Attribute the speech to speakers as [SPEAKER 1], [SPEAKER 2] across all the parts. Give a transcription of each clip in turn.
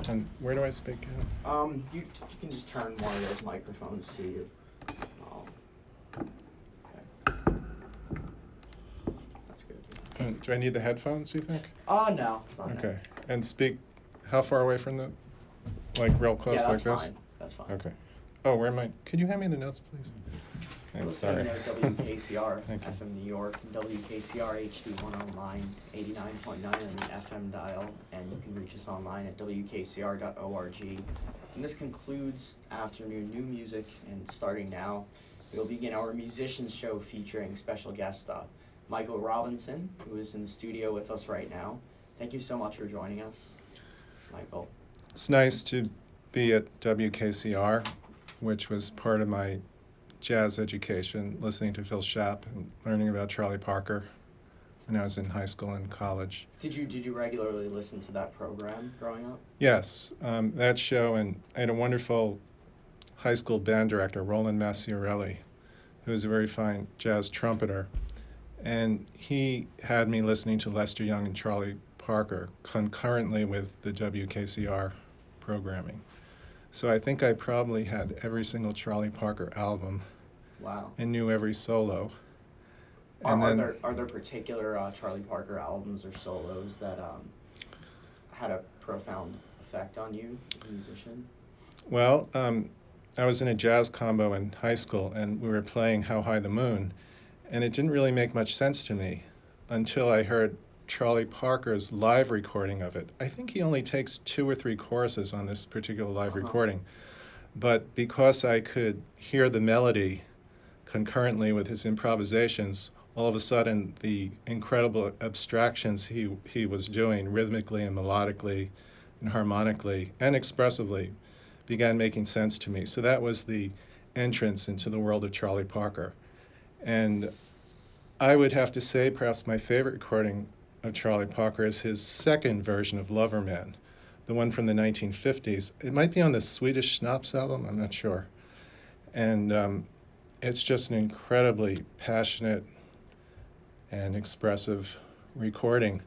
[SPEAKER 1] And where do I speak?
[SPEAKER 2] You can just turn one of those microphones to you. Okay. That's good. Yeah.
[SPEAKER 1] Do I need the headphones, you think?
[SPEAKER 2] No, it's not.
[SPEAKER 1] Okay. And speak how far away from the, like real close
[SPEAKER 2] Yeah,
[SPEAKER 1] like
[SPEAKER 2] that's
[SPEAKER 1] this?
[SPEAKER 2] fine. That's fine.
[SPEAKER 1] Okay. Oh, where am I? Could you hand me the notes, please?
[SPEAKER 2] We're
[SPEAKER 1] Thanks, sorry.
[SPEAKER 2] listening to WKCR
[SPEAKER 1] Thank you.
[SPEAKER 2] FM New York, and WKCR HD1 online, 89.9 on the FM dial, and you can reach us online at WKCR.org. And this concludes afternoon new music, and starting now, we'll begin our musicians show featuring special guest Michael Robinson, who is in the studio with us right now. Thank you so much for joining us, Michael.
[SPEAKER 1] It's nice to be at WKCR, which was part of my jazz education, listening to Phil Schaap and learning about Charlie Parker when I was in high school and college.
[SPEAKER 2] Did you regularly listen to that program growing up?
[SPEAKER 1] Yes, that show, and I had a wonderful high school band director, Roland Massiarelli, who was a very fine jazz trumpeter, and he had me listening to Lester Young and Charlie Parker concurrently with the WKCR programming. So I think I probably had every single Charlie Parker album.
[SPEAKER 2] Wow.
[SPEAKER 1] And knew every solo.
[SPEAKER 2] Are there particular Charlie Parker albums or solos that had a profound effect on you as a musician?
[SPEAKER 1] Well, I was in a jazz combo in high school, and we were playing How High the Moon, and it didn't really make much sense to me until I heard Charlie Parker's live recording of it. I think he only takes 2 or 3 choruses on this particular live recording, but because I could hear the melody concurrently with his improvisations, all of a sudden the incredible abstractions he was doing rhythmically and melodically and harmonically and expressively began making sense to me. So that was the entrance into the world of Charlie Parker. And I would have to say perhaps my favorite recording of Charlie Parker is his second version of Loverman, the one from the 1950s. It might be on the Swedish Schnapps album, I'm not sure. And it's just an incredibly passionate and expressive recording.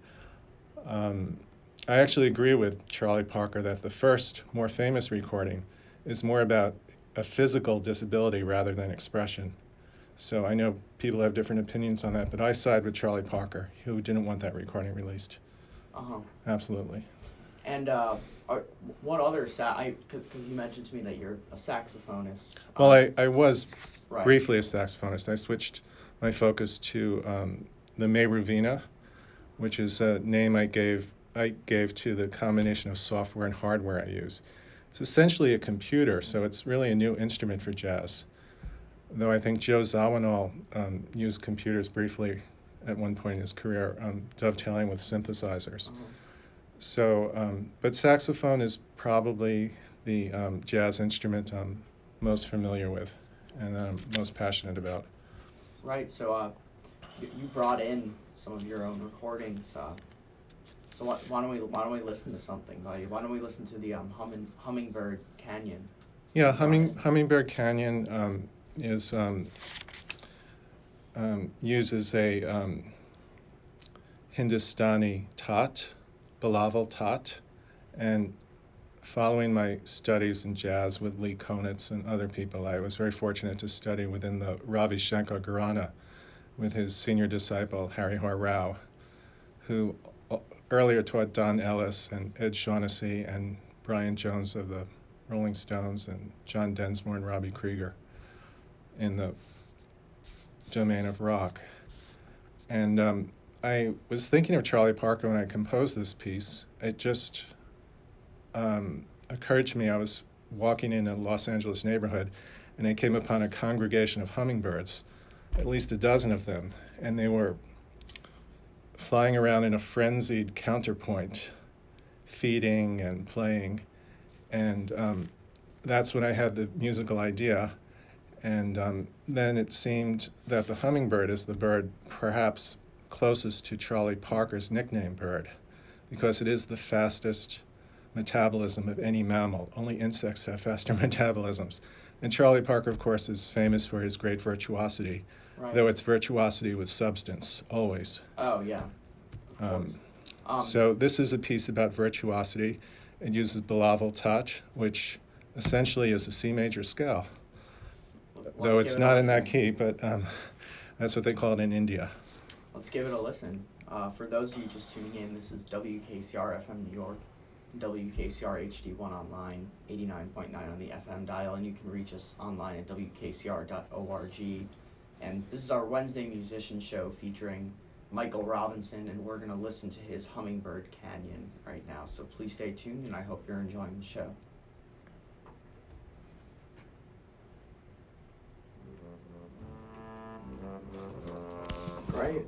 [SPEAKER 1] I actually agree with Charlie Parker that the first, more famous recording is more about a physical disability rather than expression. So I know people have different opinions on that, but I side with Charlie Parker, who didn't want that recording released. Absolutely.
[SPEAKER 2] And what other because you mentioned to me that you're a saxophonist.
[SPEAKER 1] Well, I was
[SPEAKER 2] right.
[SPEAKER 1] briefly a saxophonist. I switched my focus to the Mehruvina, which is a name I gave to the combination of software and hardware I use. It's essentially a computer, so it's really a new instrument for jazz. Though I think Joe Zawinul used computers briefly at one point in his career, dovetailing with synthesizers. So, but saxophone is probably the jazz instrument I'm most familiar with and that I'm most passionate about.
[SPEAKER 2] Right, so you brought in some of your own recordings. So why don't we listen to something by you? Why don't we listen to the Hummingbird Canyon?
[SPEAKER 1] Yeah, Hummingbird Canyon is uses a Hindustani tat, Bilaval tat, and following my studies in jazz with Lee Konitz and other people, I was very fortunate to study within the Ravi Shankar Gharana with his senior disciple, Hari Har Rao, who earlier taught Don Ellis and Ed Shaughnessy and Brian Jones of the Rolling Stones and John Densmore and Robbie Krieger in the domain of rock. And I was thinking of Charlie Parker when I composed this piece. It just occurred to me, I was walking in a Los Angeles neighborhood and I came upon a congregation of hummingbirds, at least a dozen of them, and they were flying around in a frenzied counterpoint, feeding and playing. And that's when I had the musical idea. And then it seemed that the hummingbird is the bird perhaps closest to Charlie Parker's nickname bird, because it is the fastest metabolism of any mammal. Only insects have faster metabolisms. And Charlie Parker, of course, is famous for his great virtuosity,
[SPEAKER 2] Right.
[SPEAKER 1] though it's virtuosity with substance, always.
[SPEAKER 2] Oh, yeah.
[SPEAKER 1] So this is a piece about virtuosity. It uses Belaval touch, which essentially is a C major scale. Though
[SPEAKER 2] Let's
[SPEAKER 1] it's
[SPEAKER 2] give it a
[SPEAKER 1] not in that
[SPEAKER 2] listen.
[SPEAKER 1] key, but that's what they call it in India.
[SPEAKER 2] Let's give it a listen. For those of you just tuning in, this is WKCR FM New York, WKCR HD1 online, 89.9 on the FM dial, and you can reach us online at WKCR.org. And this is our Wednesday musician show featuring Michael Robinson, and we're going to listen to his Hummingbird Canyon right now. So please stay tuned, and I hope you're enjoying the show.
[SPEAKER 3] Great.